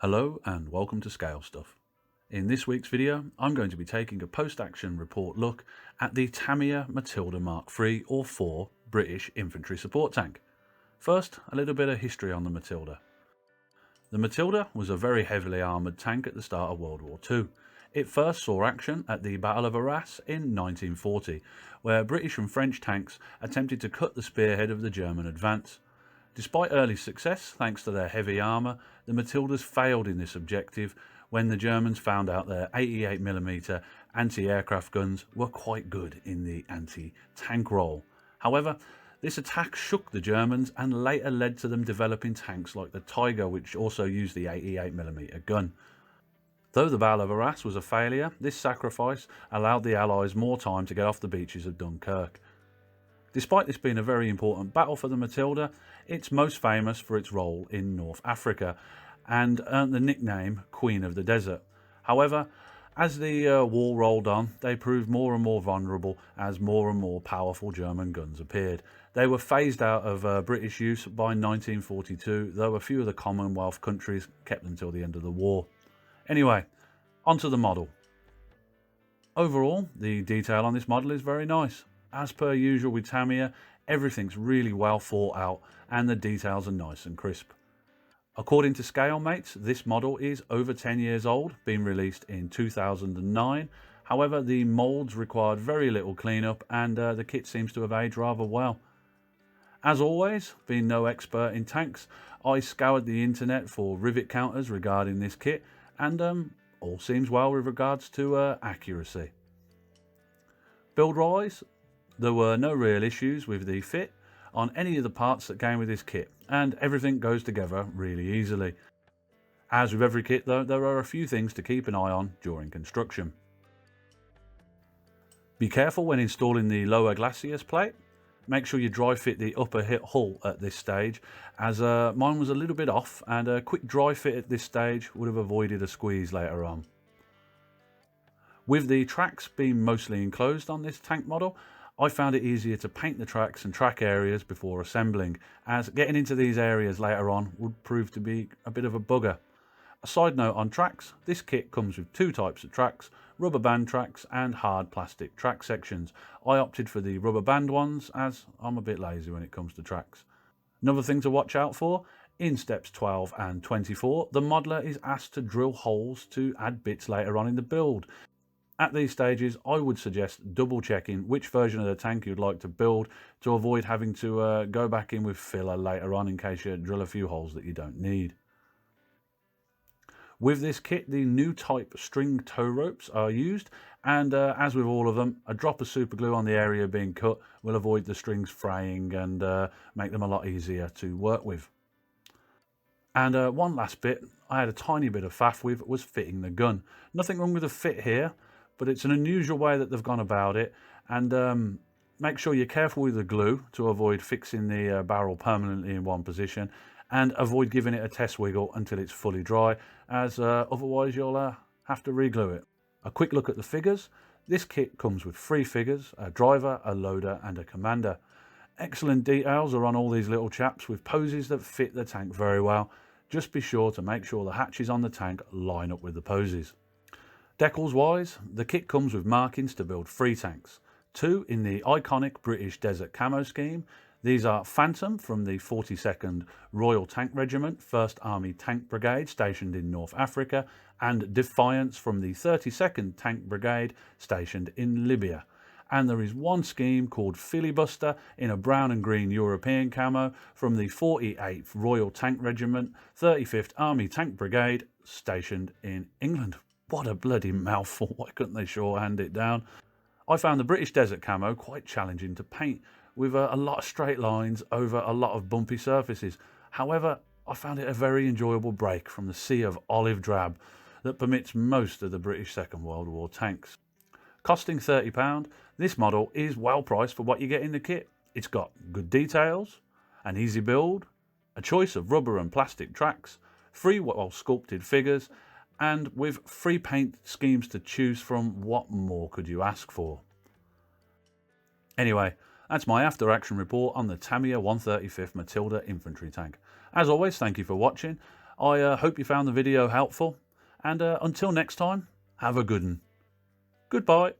Hello and welcome to Scale Stuff. In this week's video, I'm going to be taking a post-action report look at the Tamiya Matilda Mk.III or IV British infantry support tank. First, a little bit of history on the Matilda. The Matilda was a very heavily armoured tank at the start of World War II. It first saw action at the Battle of Arras in 1940, where British and French tanks attempted to cut the spearhead of the German advance. Despite early success, thanks to their heavy armour, the Matildas failed in this objective when the Germans found out their 88mm anti-aircraft guns were quite good in the anti-tank role. However, this attack shook the Germans and later led to them developing tanks like the Tiger, which also used the 88mm gun. Though the Battle of Arras was a failure, this sacrifice allowed the Allies more time to get off the beaches of Dunkirk. Despite this being a very important battle for the Matilda, it's most famous for its role in North Africa and earned the nickname Queen of the Desert. However, as the war rolled on, they proved more and more vulnerable as more and more powerful German guns appeared. They were phased out of British use by 1942, though a few of the Commonwealth countries kept them till the end of the war. Anyway, onto the model. Overall, the detail on this model is very nice. As per usual with Tamiya, everything's really well thought out and the details are nice and crisp. According to ScaleMates, this model is over 10 years old, being released in 2009. However, the moulds required very little cleanup and the kit seems to have aged rather well. As always, being no expert in tanks, I scoured the internet for rivet counters regarding this kit and all seems well with regards to accuracy. Build-wise, there were no real issues with the fit on any of the parts that came with this kit, and everything goes together really easily. As with every kit though, there are a few things to keep an eye on during construction. Be careful when installing the lower glacis plate. Make sure you dry fit the upper hull at this stage, as mine was a little bit off, and a quick dry fit at this stage would have avoided a squeeze later on. With the tracks being mostly enclosed on this tank model, I found it easier to paint the tracks and track areas before assembling, as getting into these areas later on would prove to be a bit of a bugger. A side note on tracks, this kit comes with two types of tracks, rubber band tracks and hard plastic track sections. I opted for the rubber band ones as I'm a bit lazy when it comes to tracks. Another thing to watch out for, in steps 12 and 24, the modeler is asked to drill holes to add bits later on in the build. At these stages, I would suggest double checking which version of the tank you'd like to build to avoid having to go back in with filler later on in case you drill a few holes that you don't need. With this kit, the new type string tow ropes are used, and as with all of them, a drop of super glue on the area being cut will avoid the strings fraying and make them a lot easier to work with. And one last bit I had a tiny bit of faff with was fitting the gun. Nothing wrong with the fit here, but it's an unusual way that they've gone about it, and make sure you're careful with the glue to avoid fixing the barrel permanently in one position, and avoid giving it a test wiggle until it's fully dry, as otherwise you'll have to re-glue it. A quick look at the figures. This kit comes with 3 figures, a driver, a loader and a commander. Excellent details are on all these little chaps with poses that fit the tank very well. Just be sure to make sure the hatches on the tank line up with the poses. Decals wise, the kit comes with markings to build 3 tanks. 2 in the iconic British Desert Camo scheme. These are Phantom from the 42nd Royal Tank Regiment, 1st Army Tank Brigade stationed in North Africa, and Defiance from the 32nd Tank Brigade stationed in Libya. And there is one scheme called Filibuster in a brown and green European camo from the 48th Royal Tank Regiment, 35th Army Tank Brigade stationed in England. What a bloody mouthful, why couldn't they shorthand it down? I found the British Desert Camo quite challenging to paint, with a lot of straight lines over a lot of bumpy surfaces. However, I found it a very enjoyable break from the sea of olive drab that permits most of the British Second World War tanks. Costing £30, this model is well priced for what you get in the kit. It's got good details, an easy build, a choice of rubber and plastic tracks, 3 well sculpted figures, and with 3 paint schemes to choose from. What more could you ask for? Anyway, that's my after action report on the Tamiya 135th Matilda infantry tank. As always, thank you for watching. I hope you found the video helpful, and until next time, have a good one. Goodbye.